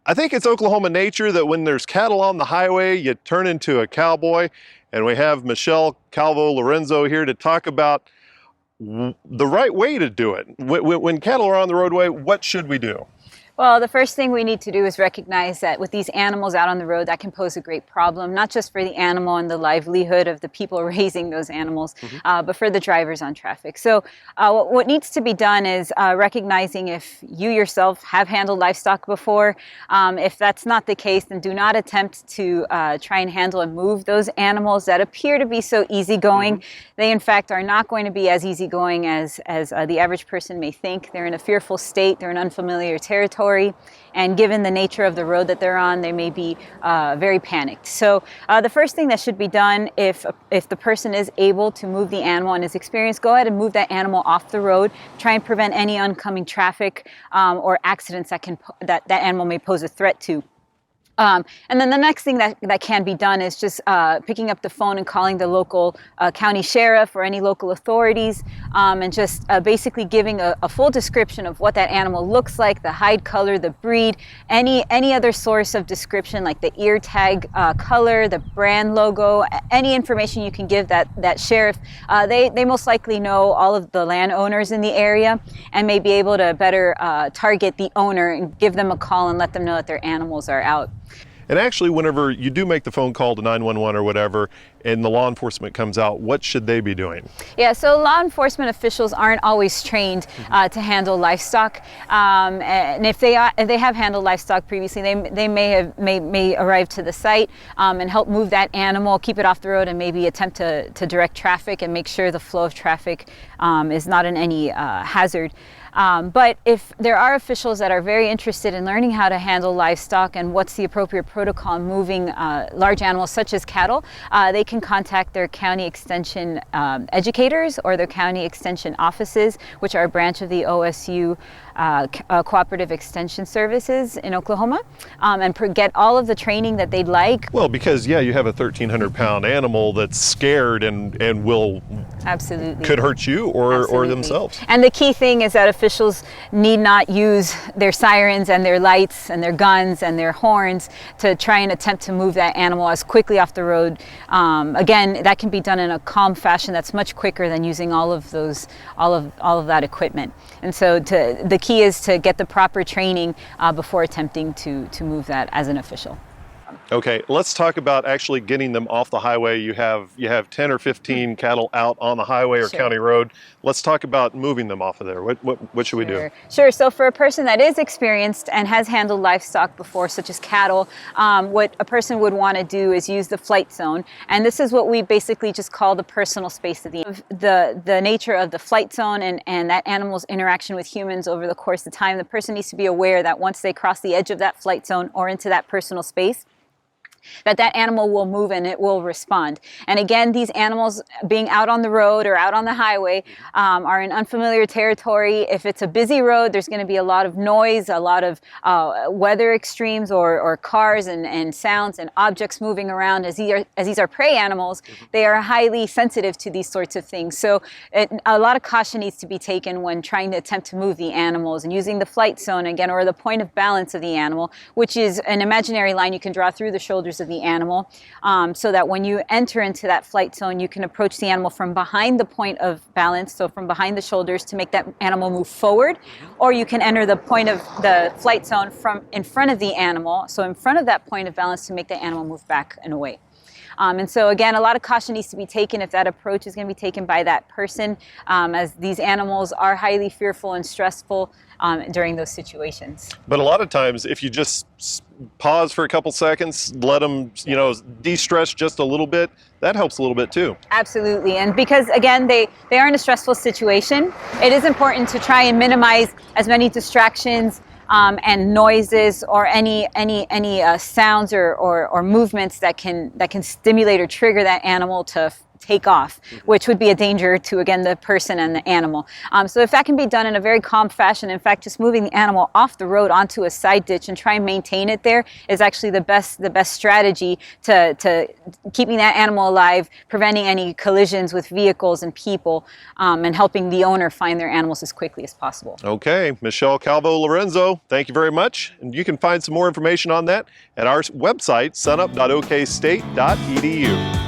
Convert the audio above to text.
I think it's Oklahoma nature that when there's cattle on the highway, you turn into a cowboy. And we have Michelle Calvo-Lorenzo here to talk about the right way to do it. When cattle are on the roadway, what should we do? Well, the first thing we need to do is recognize that with these animals out on the road, that can pose a great problem, not just for the animal and the livelihood of the people raising those animals, but for the drivers on traffic. So what needs to be done is recognizing if you yourself have handled livestock before. If that's not the case, then do not attempt to try and handle and move those animals that appear to be so easygoing. They, in fact, are not going to be as easygoing as the average person may think. They're in a fearful state. They're in unfamiliar territory. And given the nature of the road that they're on, they may be very panicked. So the first thing that should be done if the person is able to move the animal and is experienced, go ahead and move that animal off the road. Try and prevent any oncoming traffic or accidents that animal may pose a threat to. And then the next thing that can be done is just picking up the phone and calling the local county sheriff or any local authorities, and just basically giving a full description of what that animal looks like, the hide color, the breed, any other source of description like the ear tag color, the brand logo, any information you can give that sheriff. They most likely know all of the landowners in the area and may be able to better target the owner and give them a call and let them know that their animals are out. And actually, whenever you do make the phone call to 911 or whatever, and the law enforcement comes out, what should they be doing? Yeah, so law enforcement officials aren't always trained to handle livestock, and if they have handled livestock previously, they may arrive to the site and help move that animal, keep it off the road, and maybe attempt to direct traffic and make sure the flow of traffic is not in any hazard. But if there are officials that are very interested in learning how to handle livestock and what's the appropriate protocol in moving large animals such as cattle, they can contact their county extension educators or their county extension offices, which are a branch of the OSU Cooperative Extension Services in Oklahoma, and get all of the training that they'd like. Well, because yeah, you have a 1,300-pound animal that's scared and will could hurt you or themselves. And the key thing is that officials need not use their sirens and their lights and their guns and their horns to try and attempt to move that animal as quickly off the road. Again, that can be done in a calm fashion that's much quicker than using all of that equipment. And so the key is to get the proper training before attempting to move that as an official. Okay, let's talk about actually getting them off the highway. You have 10 or 15 cattle out on the highway or county road. Let's talk about moving them off of there. What should we do? Sure. So for a person that is experienced and has handled livestock before, such as cattle, what a person would want to do is use the flight zone. And this is what we basically just call the personal space of the nature of the flight zone and that animal's interaction with humans over the course of time. The person needs to be aware that once they cross the edge of that flight zone or into that personal space, that animal will move and it will respond. And again, these animals being out on the road or out on the highway are in unfamiliar territory. If it's a busy road, there's going to be a lot of noise, a lot of weather extremes or cars and sounds and objects moving around. As these are prey animals, they are highly sensitive to these sorts of things. So a lot of caution needs to be taken when trying to attempt to move the animals, and using the flight zone again, or the point of balance of the animal, which is an imaginary line you can draw through the shoulders of the animal, so that when you enter into that flight zone, you can approach the animal from behind the point of balance, so from behind the shoulders, to make that animal move forward, or you can enter the point of the flight zone from in front of the animal, so in front of that point of balance, to make the animal move back and away. And so again, a lot of caution needs to be taken if that approach is going to be taken by that person, as these animals are highly fearful and stressful during those situations. But a lot of times, if you just pause for a couple seconds, let them, de-stress just a little bit, that helps a little bit too. Absolutely. And because again, they are in a stressful situation, it is important to try and minimize as many distractions and noises or any sounds or movements that can stimulate or trigger that animal to take off, which would be a danger to, again, the person and the animal. So if that can be done in a very calm fashion, in fact, just moving the animal off the road onto a side ditch and try and maintain it there is actually the best strategy to keeping that animal alive, preventing any collisions with vehicles and people, and helping the owner find their animals as quickly as possible. Okay, Michelle Calvo-Lorenzo, thank you very much. And you can find some more information on that at our website, sunup.okstate.edu.